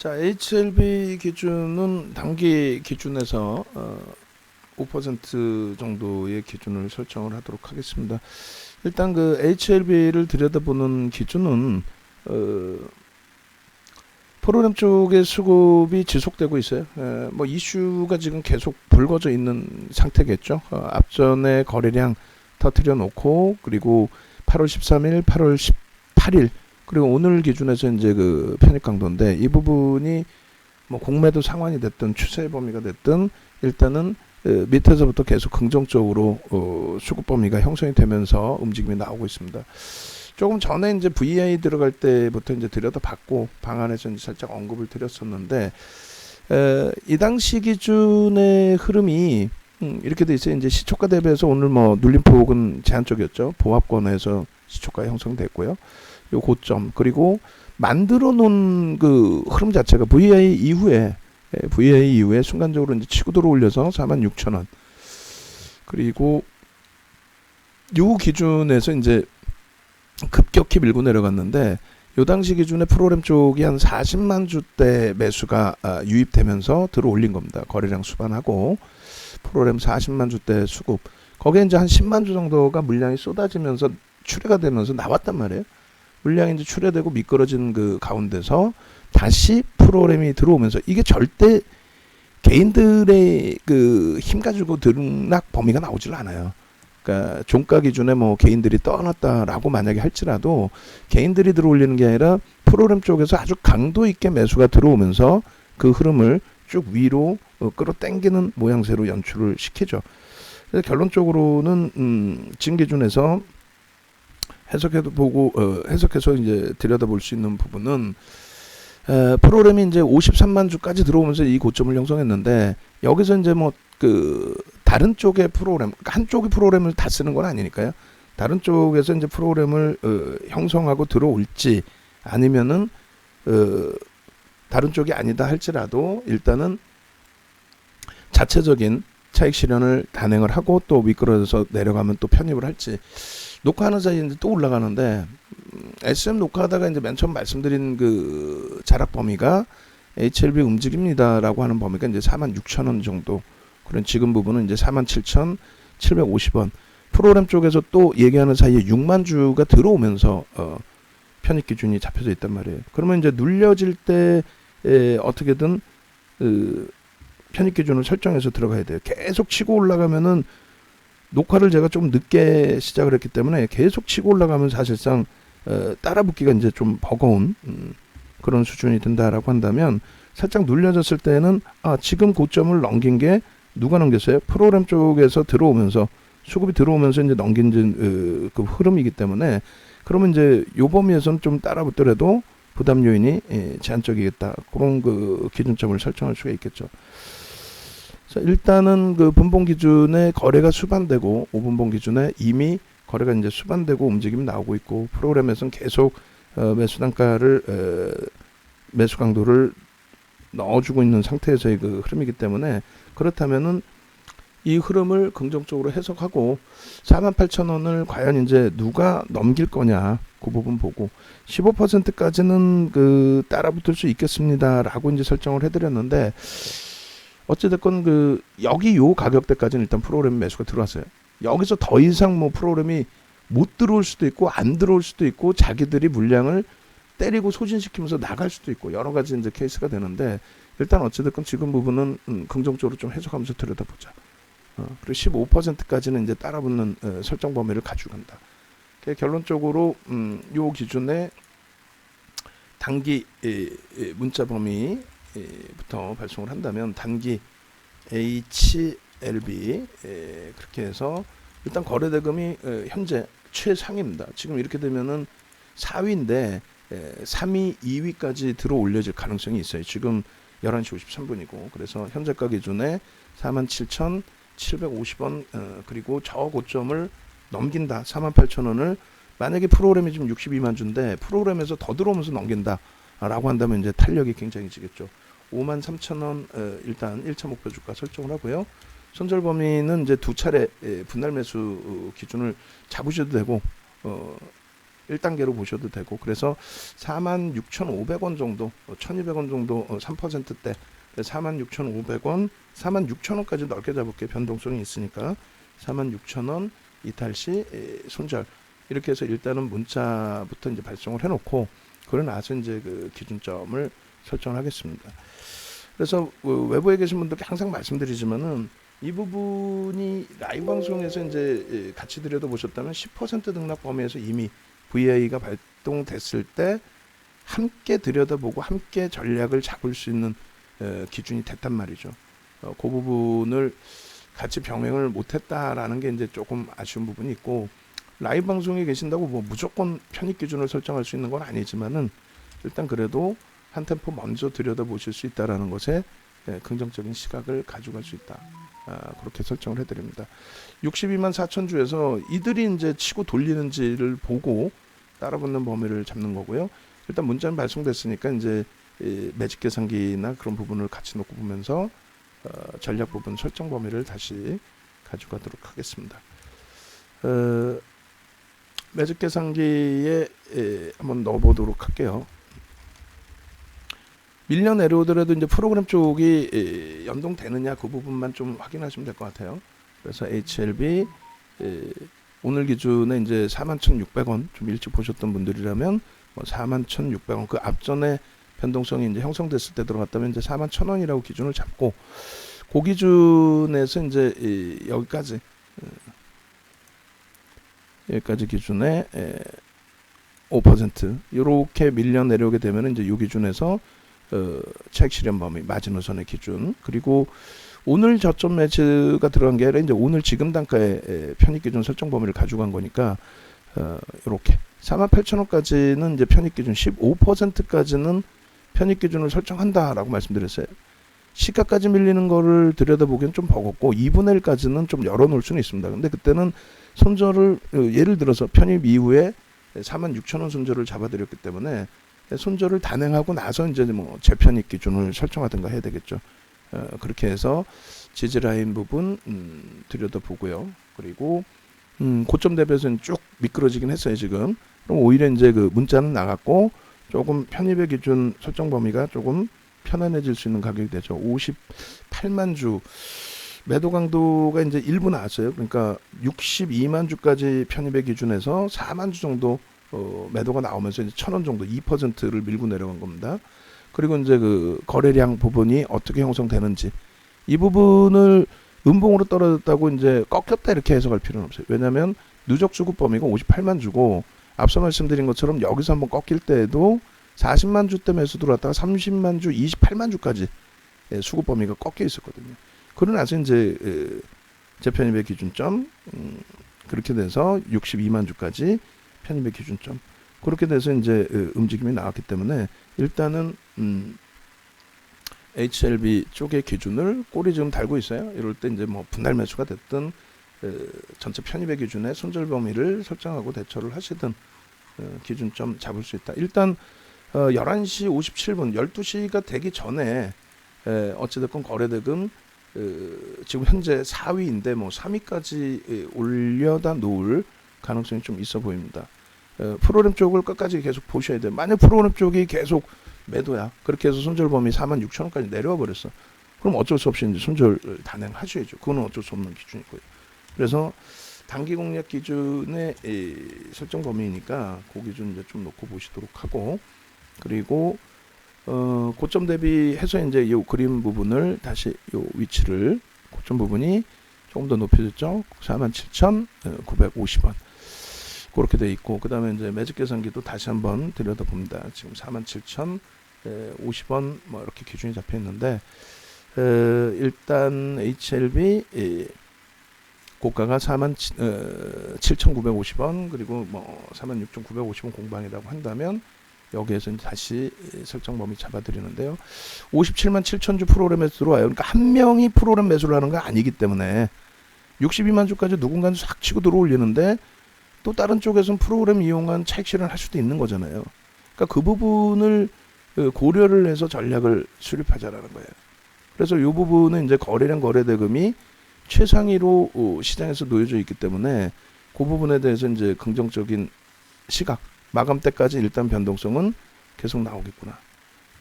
자, HLB 기준은 단기 기준에서 5% 정도의 기준을 설정을 하도록 하겠습니다. 일단 그 HLB를 들여다보는 기준은 프로그램 쪽의 수급이 지속되고 있어요. 뭐 이슈가 지금 계속 불거져 있는 상태겠죠. 앞전에 거래량 터트려 놓고 그리고 8월 13일, 8월 18일 그리고 오늘 기준에서 이제 그 편입 강도인데 이 부분이 뭐 공매도 상환이 됐든 추세 범위가 됐든 일단은 밑에서부터 계속 긍정적으로 수급 범위가 형성이 되면서 움직임이 나오고 있습니다. 조금 전에 이제 VI 들어갈 때부터 이제 들여다봤고 방안에서 이제 살짝 언급을 드렸었는데 이 당시 기준의 흐름이 이렇게 돼 있어요. 이제 시초가 대비해서 오늘 뭐 눌림폭은 제한적이었죠. 보합권에서 시초가 형성됐고요. 요 고점 그리고 만들어 놓은 그 흐름 자체가 VI 이후에 순간적으로 이제 치고 들어올려서 46,000원 그리고 요 기준에서 이제 급격히 밀고 내려갔는데 요 당시 기준에 프로그램 쪽이 한 40만 주대 매수가 유입되면서 들어올린 겁니다. 거래량 수반하고 프로그램 40만 주대 수급 거기에 이제 한 10만 주 정도가 물량이 쏟아지면서 출회가 되면서 나왔단 말이에요. 물량이 이제 출회되고 미끄러진 그 가운데서 다시 프로그램이 들어오면서 이게 절대 개인들의 그 힘 가지고 등락 범위가 나오질 않아요. 그러니까 종가 기준에 뭐 개인들이 떠났다라고 만약에 할지라도 개인들이 들어올리는 게 아니라 프로그램 쪽에서 아주 강도 있게 매수가 들어오면서 그 흐름을 쭉 위로 끌어당기는 모양새로 연출을 시키죠. 그래서 결론적으로는 지금 기준에서 해석해서 이제 들여다볼 수 있는 부분은 프로그램이 이제 53만 주까지 들어오면서 이 고점을 형성했는데 여기서 이제 뭐 그 다른 쪽의 프로그램 한쪽의 프로그램을 다 쓰는 건 아니니까요. 다른 쪽에서 이제 프로그램을 형성하고 들어올지 아니면은 다른 쪽이 아니다 할지라도 일단은 자체적인 차익 실현을 단행을 하고 또 미끄러져서 내려가면 또 편입을 할지 녹화하는 사이에 이제 또 올라가는데 SM 녹화하다가 이제 맨 처음 말씀드린 그 자락 범위가 HLB 움직입니다라고 하는 범위가 이제 46,000원 정도. 그런 지금 부분은 이제 47,750원. 프로그램 쪽에서 또 얘기하는 사이에 6만 주가 들어오면서 편입 기준이 잡혀져 있단 말이에요. 그러면 이제 눌려질 때 어떻게든 편입 기준을 설정해서 들어가야 돼요. 계속 치고 올라가면은 녹화를 제가 좀 늦게 시작을 했기 때문에 계속 치고 올라가면 사실상 따라붙기가 이제 좀 버거운 그런 수준이 된다라고 한다면 살짝 눌려졌을 때는 지금 고점을 넘긴 게 누가 넘겼어요? 프로그램 쪽에서 들어오면서 수급이 들어오면서 이제 넘긴 그 흐름이기 때문에 그러면 이제 요 범위에서는 좀 따라붙더라도 부담 요인이 제한적이겠다. 그런 그 기준점을 설정할 수가 있겠죠. 자, 일단은 그 분봉 기준에 거래가 수반되고 5분봉 기준에 이미 거래가 이제 수반되고 움직임이 나오고 있고 프로그램에서는 계속 매수 단가를 매수 강도를 넣어주고 있는 상태에서의 그 흐름이기 때문에 그렇다면은 이 흐름을 긍정적으로 해석하고 48,000원을 과연 이제 누가 넘길 거냐 그 부분 보고 15%까지는 그 따라붙을 수 있겠습니다라고 이제 설정을 해드렸는데 어찌됐건 그 여기 요 가격대까지는 일단 프로그램 매수가 들어왔어요. 여기서 더 이상 뭐 프로그램이 못 들어올 수도 있고 안 들어올 수도 있고 자기들이 물량을 때리고 소진시키면서 나갈 수도 있고 여러 가지 이제 케이스가 되는데 일단 어찌됐건 지금 부분은 긍정적으로 좀 해석하면서 들여다보자. 그리고 15%까지는 이제 따라붙는 설정 범위를 가지고 간다. 결론적으로 요 기준에 단기 문자 범위부터 발송을 한다면 단기 HLB 그렇게 해서 일단 거래대금이 현재 최상입니다. 지금 이렇게 되면은 4위인데 3위, 2위까지 들어 올려질 가능성이 있어요. 지금 11시 53분이고 그래서 현재가 기준에 47,750원 그리고 저 고점을 넘긴다. 48,000원을 만약에 프로그램이 지금 62만 주인데 프로그램에서 더 들어오면서 넘긴다 라고 한다면 이제 탄력이 굉장히 지겠죠. 53,000원 일단 1차 목표 주가 설정을 하고요. 손절 범위는 이제 두 차례 분할 매수 기준을 잡으셔도 되고 1단계로 보셔도 되고, 그래서 46,500원 정도, 1,200원 정도 3%대 46,500원, 46,000원까지 넓게 잡을게. 변동성이 있으니까 46,000원 이탈시 손절, 이렇게 해서 일단은 문자부터 이제 발송을 해놓고, 그러고 나서 이제 그 기준점을 설정하겠습니다. 그래서 외부에 계신 분들께 항상 말씀드리지만은 이 부분이 라이브 방송에서 이제 같이 들여다보셨다면 10% 등락 범위에서 이미 VI가 발동됐을 때 함께 들여다보고 함께 전략을 잡을 수 있는 기준이 됐단 말이죠. 그 부분을 같이 병행을 못했다라는 게 이제 조금 아쉬운 부분이 있고, 라이브 방송에 계신다고 뭐 무조건 편입 기준을 설정할 수 있는 건 아니지만은 일단 그래도 한 템포 먼저 들여다보실 수 있다라는 것에 긍정적인 시각을 가져갈 수 있다. 그렇게 설정을 해드립니다. 62만 4천 주에서 이들이 이제 치고 돌리는지를 보고 따라붙는 범위를 잡는 거고요. 일단 문자는 발송됐으니까 이제 매직 계산기나 그런 부분을 같이 놓고 보면서 전략 부분 설정 범위를 다시 가져가도록 하겠습니다. 매직 계산기에 한번 넣어보도록 할게요. 밀려 내려오더라도 이제 프로그램 쪽이 연동되느냐 그 부분만 좀 확인하시면 될 것 같아요. 그래서 HLB 오늘 기준에 이제 41,600원, 좀 일찍 보셨던 분들이라면 뭐 41,600원, 그 앞전에 변동성이 이제 형성됐을 때 들어갔다면 이제 41,000원이라고 기준을 잡고, 그 기준에서 이제 여기까지 기준에 5% 이렇게 밀려 내려오게 되면 이제 이 기준에서 차익 실현 범위, 마지노선의 기준, 그리고 오늘 저점 매치가 들어간 게 아니라 이제 오늘 지금 단가의 편입 기준 설정 범위를 가져간 거니까 이렇게 48,000원까지는 이제 편입 기준, 15%까지는 편입 기준을 설정한다라고 말씀드렸어요. 시가까지 밀리는 거를 들여다보기엔 좀 버겁고 2분의 1까지는 좀 열어놓을 수는 있습니다. 근데 그때는 손절을 예를 들어서 편입 이후에 46,000원 손절을 잡아드렸기 때문에 손절을 단행하고 나서 이제 뭐 재편입 기준을 설정하든가 해야 되겠죠. 그렇게 해서 지지라인 부분 들여다보고요. 그리고 고점 대비해서는 쭉 미끄러지긴 했어요 지금. 그럼 오히려 이제 그 문자는 나갔고 조금 편입의 기준 설정 범위가 조금 편안해질 수 있는 가격이 되죠. 58만 주 매도 강도가 이제 일부 나왔어요. 그러니까 62만 주까지 편입의 기준에서 4만 주 정도 매도가 나오면서 이제 1,000원 정도 2%를 밀고 내려간 겁니다. 그리고 이제 그 거래량 부분이 어떻게 형성되는지, 이 부분을 음봉으로 떨어졌다고 이제 꺾였다 이렇게 해석할 필요는 없어요. 왜냐하면 누적 수급 범위가 58만 주고, 앞서 말씀드린 것처럼 여기서 한번 꺾일 때에도 40만 주 때 매수 들어왔다가 30만 주, 28만 주까지 수급 범위가 꺾여 있었거든요. 그러고 나서 이제 재편입의 기준점 그렇게 돼서 62만 주까지 편입의 기준점, 그렇게 돼서 이제 움직임이 나왔기 때문에 일단은 HLB 쪽의 기준을 꼬리 지금 달고 있어요. 이럴 때 이제 뭐 분할 매수가 됐든 전체 편입의 기준에 손절 범위를 설정하고 대처를 하시든 기준점 잡을 수 있다. 일단 11시 57분 12시가 되기 전에 어찌됐건 거래대금 지금 현재 4위인데 뭐 3위까지 올려다 놓을 가능성이 좀 있어 보입니다. 프로그램 쪽을 끝까지 계속 보셔야 돼요. 만약 프로그램 쪽이 계속 매도야, 그렇게 해서 손절 범위 46,000원까지 내려와 버렸어. 그럼 어쩔 수 없이 이제 손절 단행하셔야죠. 그거는 어쩔 수 없는 기준이고요. 그래서 단기 공략 기준의 설정 범위니까 그 기준 이제 좀 놓고 보시도록 하고, 그리고 고점 대비해서 이제 이 그림 부분을 다시 이 위치를, 고점 부분이 조금 더 높여졌죠. 47,950원 그렇게 돼 있고, 그 다음에 이제 매직 계산기도 다시 한번 들여다봅니다. 지금 47,050원 뭐 이렇게 기준이 잡혀 있는데, 일단 HLB 고가가 47,950원, 그리고 뭐 46,950원 공방이라고 한다면 여기에서 이제 다시 설정 범위 잡아드리는데요. 57만 7천 주 프로그램에서 들어와요. 그러니까 한 명이 프로그램 매수를 하는 거 아니기 때문에 62만 주까지 누군가는 싹 치고 들어올리는데 또 다른 쪽에서는 프로그램 이용한 차익 실현을 할 수도 있는 거잖아요. 그러니까 그 부분을 고려를 해서 전략을 수립하자라는 거예요. 그래서 이 부분은 이제 거래량 거래대금이 최상위로 시장에서 놓여져 있기 때문에 그 부분에 대해서 이제 긍정적인 시각, 마감 때까지 일단 변동성은 계속 나오겠구나.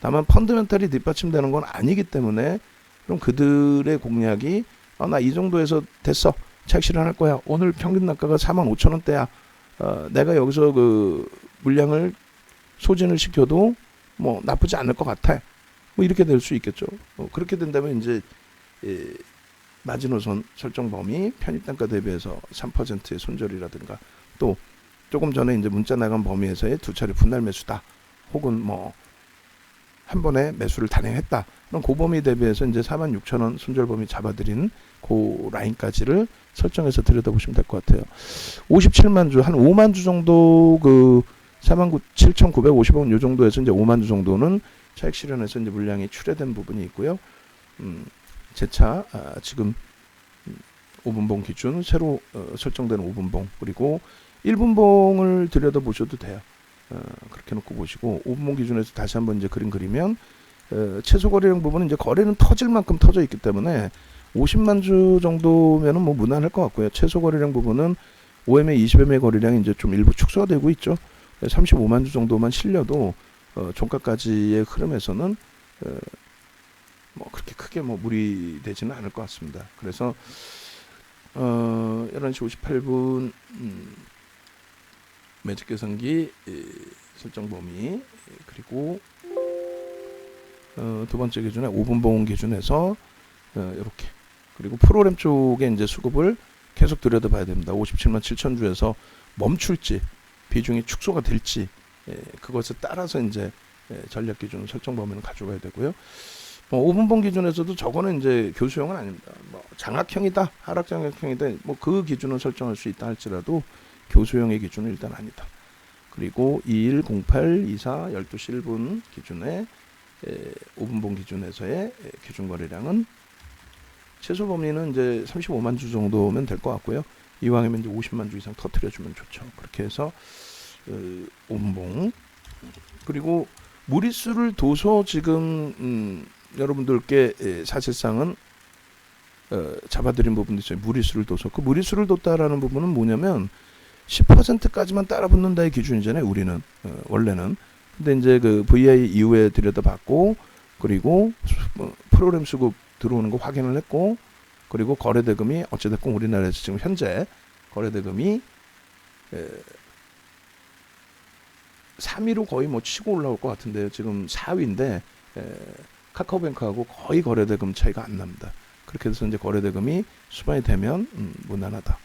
다만 펀드멘탈이 뒷받침되는 건 아니기 때문에 그럼 그들의 공략이 나 이 정도에서 됐어. 차익 실현할 거야. 오늘 평균 단가가 45,000원대야. 내가 여기서 그 물량을 소진을 시켜도 뭐 나쁘지 않을 것 같아. 뭐 이렇게 될 수 있겠죠. 그렇게 된다면 이제 마지노선 설정 범위 편입 단가 대비해서 3%의 손절이라든가 또 조금 전에 이제 문자 나간 범위에서의 두 차례 분할 매수다. 혹은 뭐 한 번에 매수를 단행했다. 그럼 그 범위 대비해서 이제 46,000원 손절 범위 잡아드린 그 라인까지를 설정해서 들여다보시면 될 것 같아요. 57만 주, 한 5만 주 정도 그 47,950원 요 정도에서 이제 5만 주 정도는 차익 실현에서 이제 물량이 출회된 부분이 있고요. 재차 지금 5분봉 기준 새로 설정된 5분봉 그리고 1분봉을 들여다보셔도 돼요. 그렇게 놓고 보시고 5분봉 기준에서 다시 한번 이제 그림 그리면 최소 거래량 부분은 이제 거래는 터질 만큼 터져 있기 때문에 50만 주 정도면은 뭐 무난할 것 같고요. 최소 거래량 부분은 5MA, 20MA 거래량이 이제 좀 일부 축소가 되고 있죠. 35만 주 정도만 실려도 종가까지의 흐름에서는 뭐 그렇게 크게 뭐 무리 되지는 않을 것 같습니다. 그래서 11시 58분 매직 계산기 설정 범위 그리고 두 번째 기준에 5분봉 기준에서 이렇게 그리고 프로그램 쪽에 이제 수급을 계속 들여다봐야 됩니다. 57만 7천 주에서 멈출지 비중이 축소가 될지 그것에 따라서 이제 전략 기준 설정 범위는 가져가야 되고요. 5분봉 기준에서도 저거는 이제 교수형은 아닙니다. 뭐 장악형이다, 하락 장악형이다, 뭐 그 기준은 설정할 수 있다 할지라도 교수형의 기준은 일단 아니다. 그리고 21, 08, 24, 12시 1분 기준에 5분봉 기준에서의 기준 거래량은 최소 범위는 이제 35만 주 정도면 될 것 같고요. 이왕이면 이제 50만 주 이상 터트려주면 좋죠. 그렇게 해서 5분봉 그리고 무리수를 둬서 지금 여러분들께 사실상은 잡아드린 부분도 있어요. 무리수를 둬서 그 무리수를 뒀다라는 부분은 뭐냐면 10%까지만 따라붙는다의 기준이잖아요. 우리는 원래는. 근데 이제 그 VI 이후에 들여다봤고 그리고 프로그램 수급 들어오는 거 확인을 했고 그리고 거래대금이 어찌됐건 우리나라에서 지금 현재 거래대금이 3위로 거의 뭐 치고 올라올 것 같은데요. 지금 4위인데 카카오뱅크하고 거의 거래대금 차이가 안 납니다. 그렇게 해서 이제 거래대금이 수반이 되면 무난하다.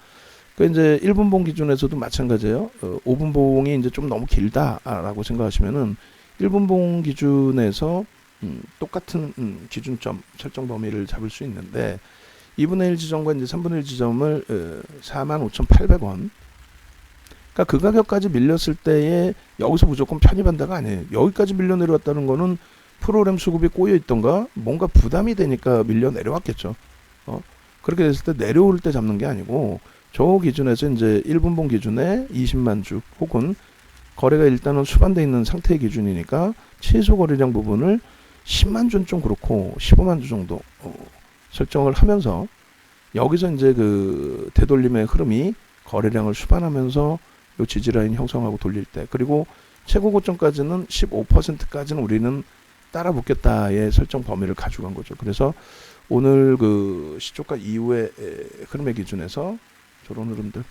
그 이제 1분봉 기준에서도 마찬가지예요. 5분봉이 이제 좀 너무 길다라고 생각하시면은 1분봉 기준에서 똑같은 기준점 설정 범위를 잡을 수 있는데 2분의 1 지점과 이제 3분의 1 지점을 45,800원. 그러니까 그 가격까지 밀렸을 때에 여기서 무조건 편입한다가 아니에요. 여기까지 밀려 내려왔다는 거는 프로그램 수급이 꼬여 있던가 뭔가 부담이 되니까 밀려 내려왔겠죠. 그렇게 됐을 때 내려올 때 잡는 게 아니고 저 기준에서 이제 1분봉 기준에 20만 주 혹은 거래가 일단은 수반되어 있는 상태의 기준이니까 최소 거래량 부분을 10만 주는 좀 그렇고 15만 주 정도 설정을 하면서 여기서 이제 그 되돌림의 흐름이 거래량을 수반하면서 요 지지라인 형성하고 돌릴 때 그리고 최고 고점까지는 15%까지는 우리는 따라 붙겠다의 설정 범위를 가져간 거죠. 그래서 오늘 그 시초가 이후의 흐름의 기준에서 저런 흐름들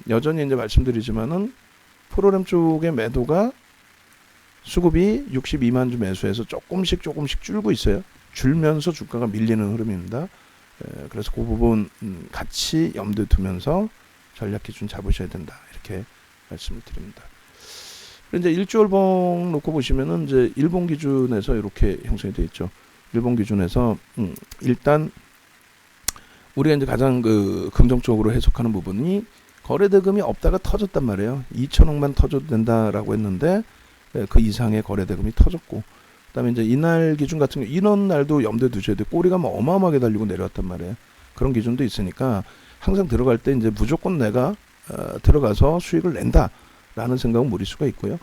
여전히 이제 말씀드리지만은 프로그램 쪽의 매도가 수급이 62만 주 매수해서 조금씩 줄고 있어요. 줄면서 주가가 밀리는 흐름입니다. 그래서 그 부분 같이 염두에 두면서 전략 기준 잡으셔야 된다. 이렇게 말씀을 드립니다. 이제 일주월봉 놓고 보시면은 이제 일봉 기준에서 이렇게 형성이 되어 있죠. 일봉 기준에서 일단 우리가 이제 가장 그 긍정적으로 해석하는 부분이 거래대금이 없다가 터졌단 말이에요. 2천억만 터져도 된다라고 했는데 그 이상의 거래대금이 터졌고 그다음에 이제 이날 기준 같은 경우 이런 날도 염두에 두셔야 돼요. 꼬리가 뭐 어마어마하게 달리고 내려왔단 말이에요. 그런 기준도 있으니까 항상 들어갈 때 이제 무조건 내가 들어가서 수익을 낸다라는 생각은 무리수가 있고요.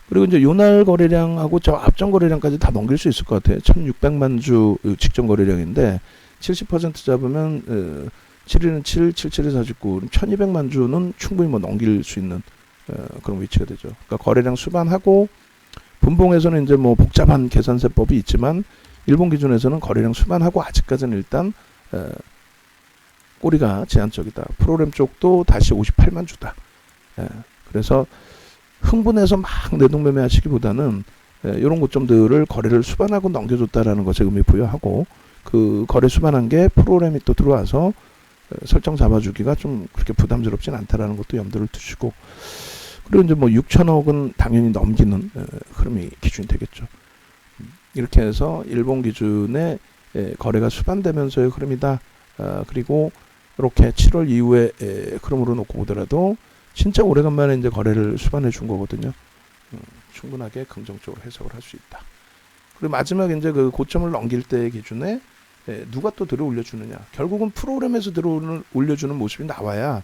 그리고 이제 요날 거래량하고 저 앞전 거래량까지 다 넘길 수 있을 것 같아요. 1,600만 주 직전 거래량인데 70% 잡으면 7일은 7, 77에 49, 1,200만 주는 충분히 뭐 넘길 수 있는 그런 위치가 되죠. 그러니까 거래량 수반하고 분봉에서는 이제 뭐 복잡한 계산세법이 있지만 일본 기준에서는 거래량 수반하고 아직까지는 일단 꼬리가 제한적이다. 프로그램 쪽도 다시 58만 주다. 그래서 흥분해서 막 내동매매 하시기보다는 이런 고점들을 거래를 수반하고 넘겨줬다라는 것에 의미 부여하고 그 거래 수반한 게 프로그램이 또 들어와서 설정 잡아주기가 좀 그렇게 부담스럽진 않다라는 것도 염두를 두시고 그리고 이제 뭐 6천억은 당연히 넘기는 흐름이 기준이 되겠죠. 이렇게 해서 일본 기준의 거래가 수반되면서의 흐름이다. 그리고 이렇게 7월 이후에 흐름으로 놓고 보더라도 진짜 오래간만에 이제 거래를 수반해 준 거거든요. 충분하게 긍정적으로 해석을 할 수 있다. 그리고 마지막에 이제 그 고점을 넘길 때 기준에 누가 또 들어 올려주느냐. 결국은 프로그램에서 들어 올려주는 모습이 나와야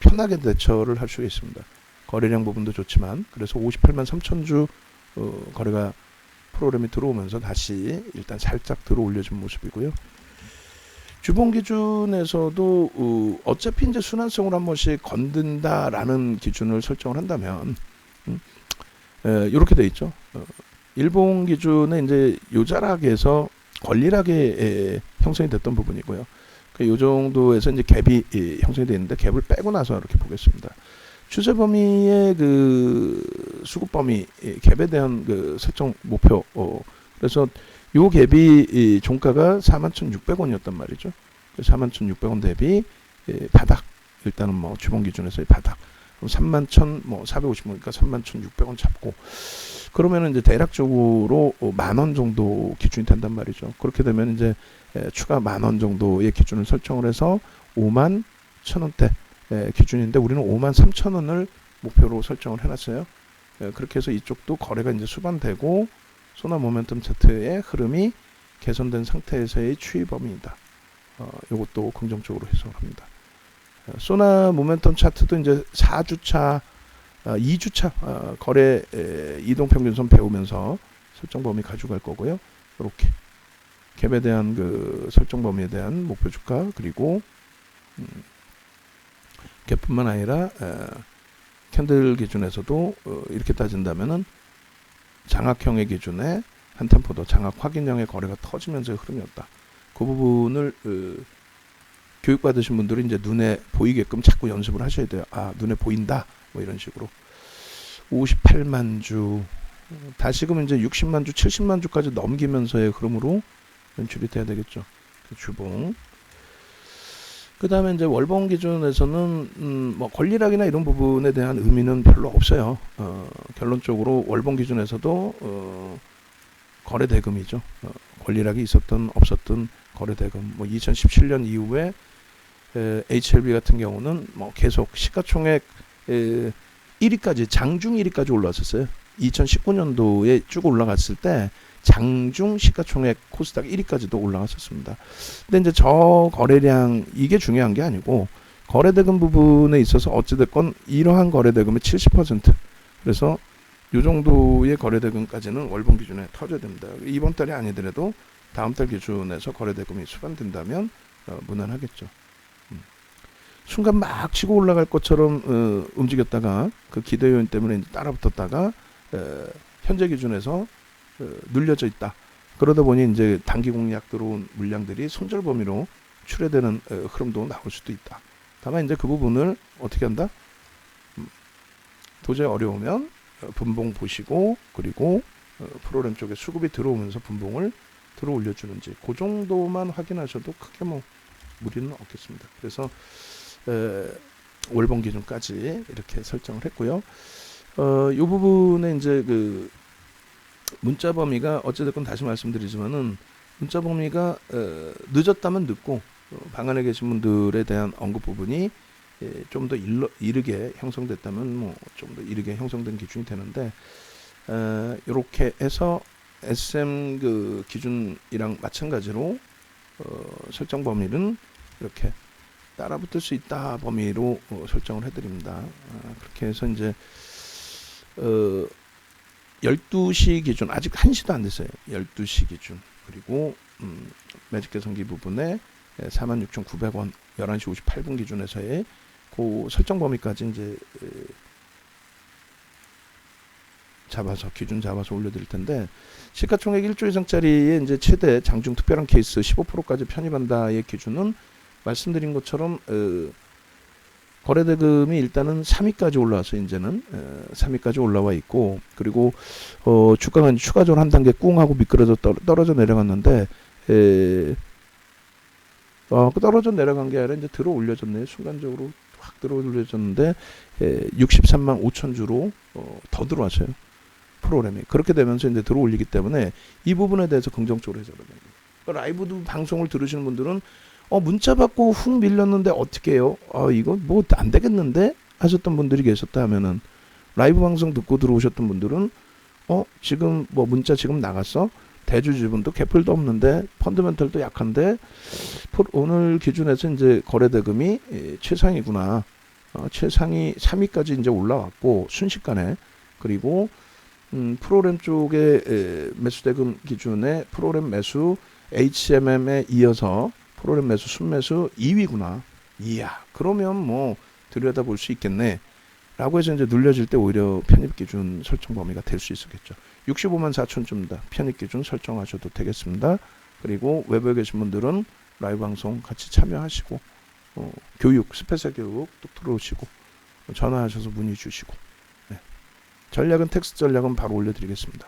편하게 대처를 할 수가 있습니다. 거래량 부분도 좋지만 그래서 58만 3천 주 거래가 프로그램이 들어오면서 다시 일단 살짝 들어 올려준 모습이고요. 주봉 기준에서도 어차피 이제 순환성으로 한 번씩 건든다라는 기준을 설정을 한다면 이렇게 돼 있죠. 일본 기준에 이제 요자락에서 권리락에 형성이 됐던 부분이고요. 이 정도에서 이제 갭이 형성이 되어 있는데 갭을 빼고 나서 이렇게 보겠습니다. 추세 범위의 그 수급 범위 갭에 대한 그 설정 목표 그래서 요 갭이 종가가 41,600원이었단 말이죠. 41,600원 대비 바닥 일단은 뭐 주봉 기준에서의 바닥 31,450원이니까 31,600원 잡고 그러면은 이제 대략적으로 10,000원 정도 기준이 된단 말이죠. 그렇게 되면 이제 추가 10,000원 정도의 기준을 설정을 해서 51,000원대 기준인데 우리는 53,000원을 목표로 설정을 해놨어요. 그렇게 해서 이쪽도 거래가 이제 수반되고 소나 모멘텀 차트의 흐름이 개선된 상태에서의 추이 범위이다. 이것도 긍정적으로 해석을 합니다. 소나 모멘텀 차트도 이제 4주차, 2주차 거래 이동평균선 배우면서 설정 범위 가져갈 거고요. 이렇게 갭에 대한 그 설정 범위에 대한 목표 주가 그리고 갭뿐만 아니라 캔들 기준에서도 이렇게 따진다면은 장악형의 기준에 한 템포 더 장악 확인형의 거래가 터지면서 흐름이었다. 그 부분을 교육받으신 분들은 이제 눈에 보이게끔 자꾸 연습을 하셔야 돼요. 아, 눈에 보인다. 뭐 이런 식으로. 58만 주, 다시금 이제 60만 주, 70만 주까지 넘기면서의 흐름으로 연출이 돼야 되겠죠. 그 주봉. 그 다음에 이제 월봉 기준에서는 뭐 권리락이나 이런 부분에 대한 의미는 별로 없어요. 결론적으로 월봉 기준에서도 거래 대금이죠. 권리락이 있었던 없었던 거래 대금. 뭐 2017년 이후에 HLB 같은 경우는 뭐 계속 시가총액 1위까지 장중 1위까지 올라왔었어요. 2019년도에 쭉 올라갔을 때 장중 시가총액 코스닥 1위까지도 올라갔었습니다. 근데 이제 저 거래량 이게 중요한 게 아니고 거래대금 부분에 있어서 어찌됐건 이러한 거래대금의 70% 그래서 이 정도의 거래대금까지는 월봉 기준에 터져야 됩니다. 이번 달이 아니더라도 다음 달 기준에서 거래대금이 수반된다면 무난하겠죠. 순간 막 치고 올라갈 것처럼 움직였다가 그 기대 요인 때문에 이제 따라붙었다가 현재 기준에서 눌려져 있다. 그러다 보니 이제 단기 공략 들어온 물량들이 손절 범위로 출회되는 흐름도 나올 수도 있다. 다만 이제 그 부분을 어떻게 한다? 도저히 어려우면 분봉 보시고 그리고 프로그램 쪽에 수급이 들어오면서 분봉을 들어 올려주는지 그 정도만 확인하셔도 크게 뭐 무리는 없겠습니다. 그래서 월봉 기준까지 이렇게 설정을 했고요. 이 부분에 이제 그 문자 범위가 어찌됐건 다시 말씀드리지만은 문자 범위가 늦었다면 늦고 방안에 계신 분들에 대한 언급 부분이 좀 더 이르게 형성됐다면 뭐 좀 더 이르게 형성된 기준이 되는데 이렇게 해서 SM 그 기준이랑 마찬가지로 설정 범위는 이렇게 따라붙을 수 있다 범위로 설정을 해드립니다. 그렇게 해서 이제 12시 기준 아직 1시도 안 됐어요. 12시 기준 그리고 매직 개선기 부분에 46,900원 11시 58분 기준에서의 그 설정 범위까지 이제 잡아서 기준 잡아서 올려드릴 텐데, 시가총액 1조 이상짜리의 이제 최대 장중 특별한 케이스 15%까지 편입한다의 기준은 말씀드린 것처럼 거래대금이 일단은 3위까지 올라와서 이제는 3위까지 올라와 있고, 그리고 주가가 추가적으로 한 단계 꿍 하고 미끄러져 떨어져 내려갔는데, 떨어져 내려간 게 아니라 이제 들어 올려졌네요. 순간적으로 확 들어 올려졌는데 63만 5천 주로 더 들어왔어요. 프로그램이. 그렇게 되면서 이제 들어 올리기 때문에 이 부분에 대해서 긍정적으로 해석을 됩니다. 라이브도 방송을 들으시는 분들은 문자 받고 훅 밀렸는데 어떻게 해요? 이거 뭐 안 되겠는데? 하셨던 분들이 계셨다 하면은, 라이브 방송 듣고 들어오셨던 분들은 지금 뭐 문자 지금 나갔어? 대주 지분도 개풀도 없는데 펀드멘털도 약한데 오늘 기준에서 이제 거래대금이 최상이구나. 최상이 3위까지 이제 올라왔고 순식간에. 그리고 프로그램 쪽에 매수대금 기준에 프로그램 매수 HMM에 이어서 프로그램 매수 순매수 2위구나. 이야, 그러면 뭐 들여다볼 수 있겠네 라고 해서 이제 눌려질 때 오히려 편입기준 설정 범위가 될 수 있었겠죠. 65만 4천쯤다 편입기준 설정하셔도 되겠습니다. 그리고 외부에 계신 분들은 라이브 방송 같이 참여하시고 교육, 스페셜 교육 또 들어오시고 전화하셔서 문의 주시고, 전략은 텍스트 전략은 바로 올려드리겠습니다.